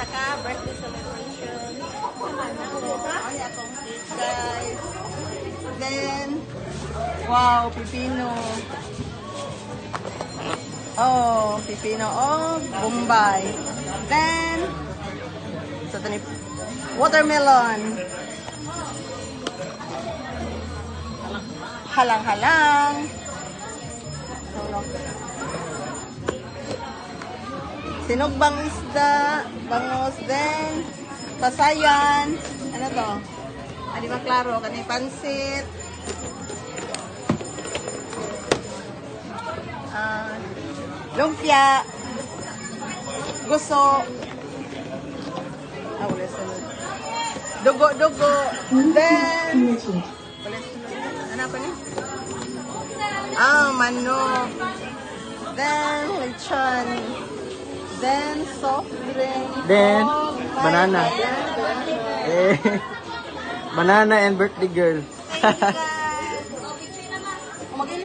saka birthday celebration. Ay, akong cake, guys. Then, wow, pipino. Oh, pipino. Oh, Bombay. Then, so, watermelon. Halang-halang. Sinugbang isda, bangus, then, pasayan. Ano to? Hindi ba klaro? Kani pansit. Lumpia. Guso. Wala sunod. Dugo. Then, wala sunod. Ano pa niya? Manok. Then, lechon. Then, soft drink. Then, oh, banana. God. Banana and birthday girl. Thank you, guys.